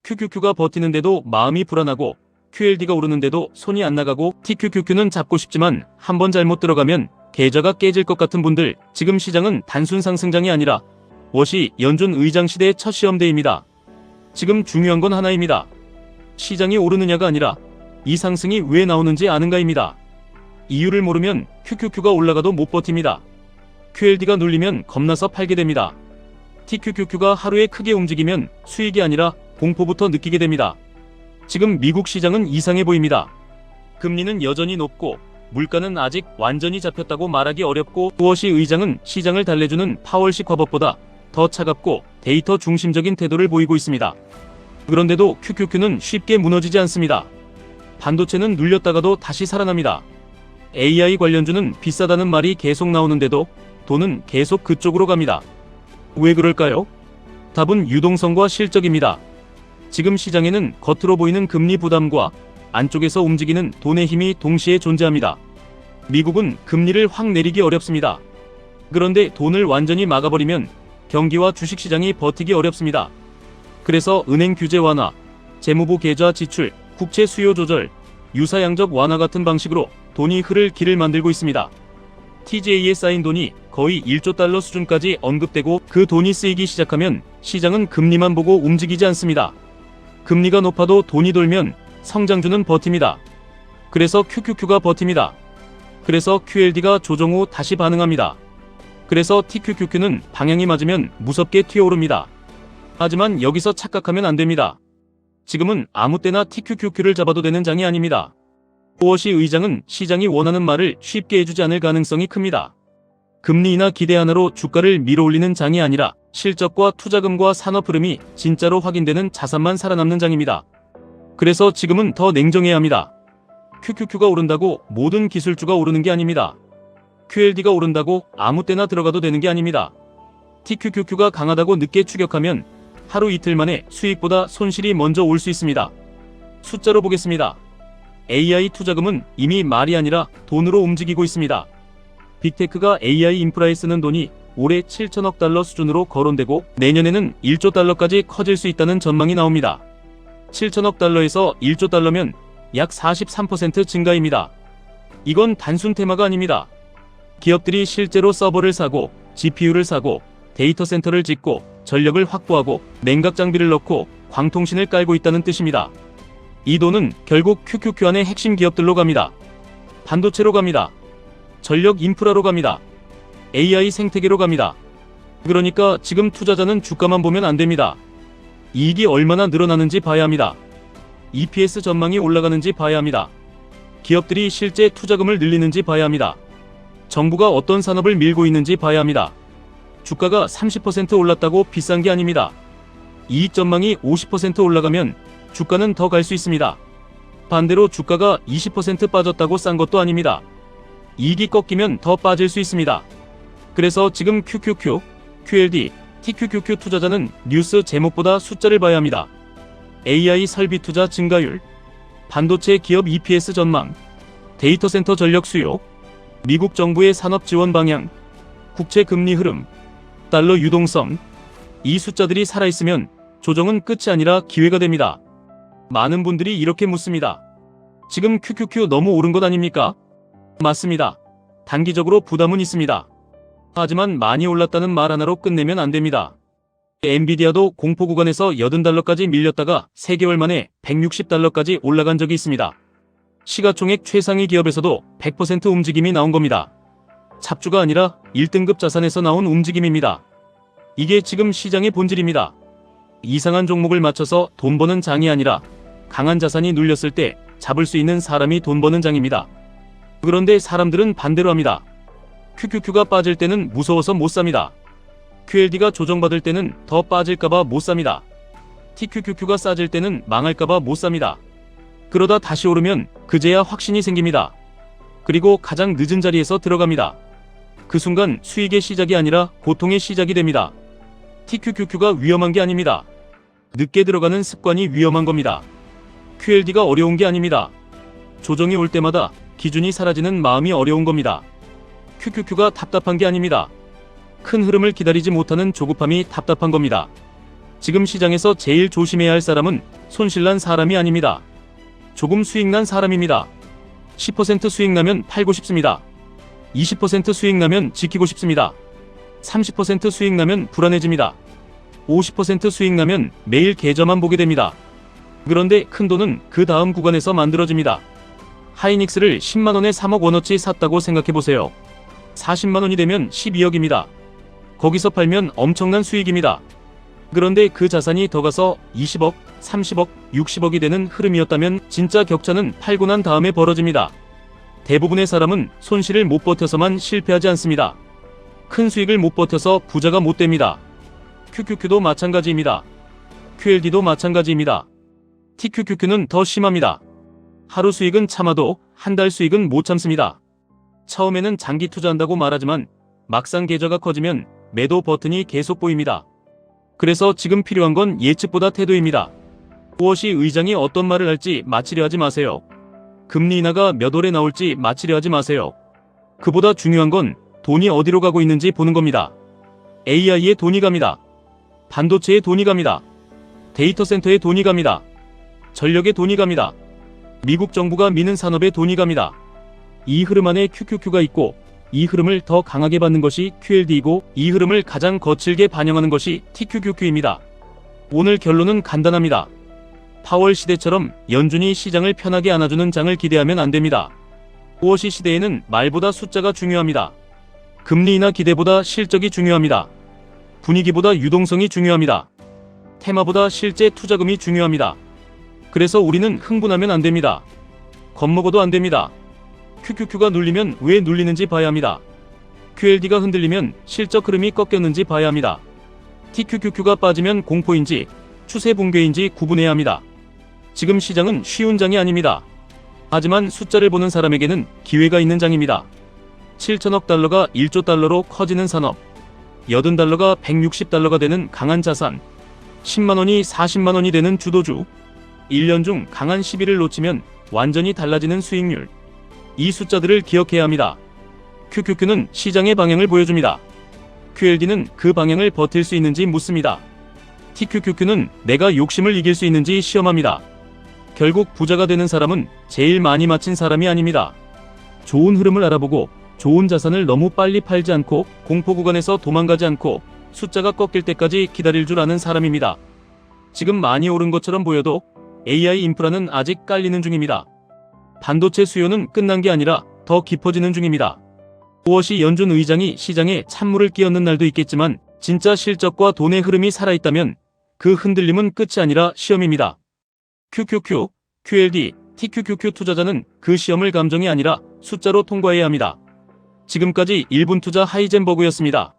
QQQ가 버티는데도 마음이 불안하고 QLD가 오르는데도 손이 안 나가고 TQQQ는 잡고 싶지만 한번 잘못 들어가면 계좌가 깨질 것 같은 분들, 지금 시장은 단순 상승장이 아니라 워시 연준 의장 시대의 첫 시험대입니다. 지금 중요한 건 하나입니다. 시장이 오르느냐가 아니라 이 상승이 왜 나오는지 아는가입니다. 이유를 모르면 QQQ가 올라가도 못 버팁니다. QLD가 눌리면 겁나서 팔게 됩니다. TQQQ가 하루에 크게 움직이면 수익이 아니라 공포부터 느끼게 됩니다. 지금 미국 시장은 이상해 보입니다. 금리는 여전히 높고 물가는 아직 완전히 잡혔다고 말하기 어렵고 워시 의장은 시장을 달래주는 파월식 화법보다 더 차갑고 데이터 중심적인 태도를 보이고 있습니다. 그런데도 QQQ는 쉽게 무너지지 않습니다. 반도체는 눌렸다가도 다시 살아납니다. AI 관련주는 비싸다는 말이 계속 나오는데도 돈은 계속 그쪽으로 갑니다. 왜 그럴까요? 답은 유동성과 실적입니다. 지금 시장에는 겉으로 보이는 금리 부담과 안쪽에서 움직이는 돈의 힘이 동시에 존재합니다. 미국은 금리를 확 내리기 어렵습니다. 그런데 돈을 완전히 막아버리면 경기와 주식시장이 버티기 어렵습니다. 그래서 은행 규제 완화, 재무부 계좌 지출, 국채 수요 조절, 유사양적 완화 같은 방식으로 돈이 흐를 길을 만들고 있습니다. TJ에 쌓인 돈이 거의 1조 달러 수준까지 언급되고 그 돈이 쓰이기 시작하면 시장은 금리만 보고 움직이지 않습니다. 금리가 높아도 돈이 돌면 성장주는 버팁니다. 그래서 QQQ가 버팁니다. 그래서 QLD가 조정 후 다시 반응합니다. 그래서 TQQQ는 방향이 맞으면 무섭게 튀어오릅니다. 하지만 여기서 착각하면 안 됩니다. 지금은 아무 때나 TQQQ를 잡아도 되는 장이 아닙니다. 워시 의장은 시장이 원하는 말을 쉽게 해주지 않을 가능성이 큽니다. 금리 인하 기대 하나로 주가를 밀어올리는 장이 아니라 실적과 투자금과 산업 흐름이 진짜로 확인되는 자산만 살아남는 장입니다. 그래서 지금은 더 냉정해야 합니다. QQQ가 오른다고 모든 기술주가 오르는 게 아닙니다. QLD가 오른다고 아무 때나 들어가도 되는 게 아닙니다. TQQQ가 강하다고 늦게 추격하면 하루 이틀 만에 수익보다 손실이 먼저 올 수 있습니다. 숫자로 보겠습니다. AI 투자금은 이미 말이 아니라 돈으로 움직이고 있습니다. 빅테크가 AI 인프라에 쓰는 돈이 올해 7천억 달러 수준으로 거론되고 내년에는 1조 달러까지 커질 수 있다는 전망이 나옵니다. 7천억 달러에서 1조 달러면 약 43% 증가입니다. 이건 단순 테마가 아닙니다. 기업들이 실제로 서버를 사고 GPU를 사고 데이터 센터를 짓고 전력을 확보하고 냉각 장비를 넣고 광통신을 깔고 있다는 뜻입니다. 이 돈은 결국 QQQ 안의 핵심 기업들로 갑니다. 반도체로 갑니다. 전력 인프라로 갑니다. AI 생태계로 갑니다. 그러니까 지금 투자자는 주가만 보면 안 됩니다. 이익이 얼마나 늘어나는지 봐야 합니다. EPS 전망이 올라가는지 봐야 합니다. 기업들이 실제 투자금을 늘리는지 봐야 합니다. 정부가 어떤 산업을 밀고 있는지 봐야 합니다. 주가가 30% 올랐다고 비싼 게 아닙니다. 이익 전망이 50% 올라가면 주가는 더 갈 수 있습니다. 반대로 주가가 20% 빠졌다고 싼 것도 아닙니다. 이익이 꺾이면 더 빠질 수 있습니다. 그래서 지금 QQQ, QLD, TQQQ 투자자는 뉴스 제목보다 숫자를 봐야 합니다. AI 설비 투자 증가율, 반도체 기업 EPS 전망, 데이터 센터 전력 수요, 미국 정부의 산업 지원 방향, 국채 금리 흐름, 달러 유동성. 이 숫자들이 살아있으면 조정은 끝이 아니라 기회가 됩니다. 많은 분들이 이렇게 묻습니다. 지금 QQQ 너무 오른 것 아닙니까? 맞습니다. 단기적으로 부담은 있습니다. 하지만 많이 올랐다는 말 하나로 끝내면 안 됩니다. 엔비디아도 공포 구간에서 80달러까지 밀렸다가 3개월 만에 160달러까지 올라간 적이 있습니다. 시가총액 최상위 기업에서도 100% 움직임이 나온 겁니다. 잡주가 아니라 1등급 자산에서 나온 움직임입니다. 이게 지금 시장의 본질입니다. 이상한 종목을 맞춰서 돈 버는 장이 아니라 강한 자산이 눌렸을 때 잡을 수 있는 사람이 돈 버는 장입니다. 그런데 사람들은 반대로 합니다. QQQ가 빠질 때는 무서워서 못 삽니다. QLD가 조정받을 때는 더 빠질까봐 못 삽니다. TQQQ가 싸질 때는 망할까봐 못 삽니다. 그러다 다시 오르면 그제야 확신이 생깁니다. 그리고 가장 늦은 자리에서 들어갑니다. 그 순간 수익의 시작이 아니라 고통의 시작이 됩니다. TQQQ가 위험한 게 아닙니다. 늦게 들어가는 습관이 위험한 겁니다. QLD가 어려운 게 아닙니다. 조정이 올 때마다 기준이 사라지는 마음이 어려운 겁니다. QQQ가 답답한 게 아닙니다. 큰 흐름을 기다리지 못하는 조급함이 답답한 겁니다. 지금 시장에서 제일 조심해야 할 사람은 손실난 사람이 아닙니다. 조금 수익난 사람입니다. 10% 수익 나면 팔고 싶습니다. 20% 수익 나면 지키고 싶습니다. 30% 수익 나면 불안해집니다. 50% 수익 나면 매일 계좌만 보게 됩니다. 그런데 큰돈은 그 다음 구간에서 만들어집니다. 하이닉스를 10만원에 3억 원어치 샀다고 생각해보세요. 40만원이 되면 12억입니다. 거기서 팔면 엄청난 수익입니다. 그런데 그 자산이 더 가서 20억, 30억, 60억이 되는 흐름이었다면 진짜 격차는 팔고 난 다음에 벌어집니다. 대부분의 사람은 손실을 못 버텨서만 실패하지 않습니다. 큰 수익을 못 버텨서 부자가 못 됩니다. QQQ도 마찬가지입니다. QLD도 마찬가지입니다. TQQQ는 더 심합니다. 하루 수익은 참아도 한 달 수익은 못 참습니다. 처음에는 장기 투자한다고 말하지만 막상 계좌가 커지면 매도 버튼이 계속 보입니다. 그래서 지금 필요한 건 예측보다 태도입니다. 무엇이 의장이 어떤 말을 할지 맞히려 하지 마세요. 금리 인하가 몇 월에 나올지 맞히려 하지 마세요. 그보다 중요한 건 돈이 어디로 가고 있는지 보는 겁니다. AI에 돈이 갑니다. 반도체에 돈이 갑니다. 데이터 센터에 돈이 갑니다. 전력에 돈이 갑니다. 미국 정부가 미는 산업에 돈이 갑니다. 이 흐름 안에 QQQ가 있고 이 흐름을 더 강하게 받는 것이 QLD이고 이 흐름을 가장 거칠게 반영하는 것이 TQQQ입니다. 오늘 결론은 간단합니다. 파월 시대처럼 연준이 시장을 편하게 안아주는 장을 기대하면 안 됩니다. 무엇이 시대에는 말보다 숫자가 중요합니다. 금리 인하 기대보다 실적이 중요합니다. 분위기보다 유동성이 중요합니다. 테마보다 실제 투자금이 중요합니다. 그래서 우리는 흥분하면 안 됩니다. 겁먹어도 안 됩니다. QQQ가 눌리면 왜 눌리는지 봐야 합니다. QLD가 흔들리면 실적 흐름이 꺾였는지 봐야 합니다. TQQQ가 빠지면 공포인지 추세 붕괴인지 구분해야 합니다. 지금 시장은 쉬운 장이 아닙니다. 하지만 숫자를 보는 사람에게는 기회가 있는 장입니다. 7천억 달러가 1조 달러로 커지는 산업, 80달러가 160달러가 되는 강한 자산, 10만원이 40만원이 되는 주도주, 1년 중 강한 시비를 놓치면 완전히 달라지는 수익률. 이 숫자들을 기억해야 합니다. QQQ는 시장의 방향을 보여줍니다. QLD는 그 방향을 버틸 수 있는지 묻습니다. TQQQ는 내가 욕심을 이길 수 있는지 시험합니다. 결국 부자가 되는 사람은 제일 많이 맞힌 사람이 아닙니다. 좋은 흐름을 알아보고 좋은 자산을 너무 빨리 팔지 않고 공포 구간에서 도망가지 않고 숫자가 꺾일 때까지 기다릴 줄 아는 사람입니다. 지금 많이 오른 것처럼 보여도 AI 인프라는 아직 깔리는 중입니다. 반도체 수요는 끝난 게 아니라 더 깊어지는 중입니다. 무엇이 연준 의장이 시장에 찬물을 끼얹는 날도 있겠지만 진짜 실적과 돈의 흐름이 살아있다면 그 흔들림은 끝이 아니라 시험입니다. QQQ, QLD, TQQQ 투자자는 그 시험을 감정이 아니라 숫자로 통과해야 합니다. 지금까지 1분 투자 하이젠버그였습니다.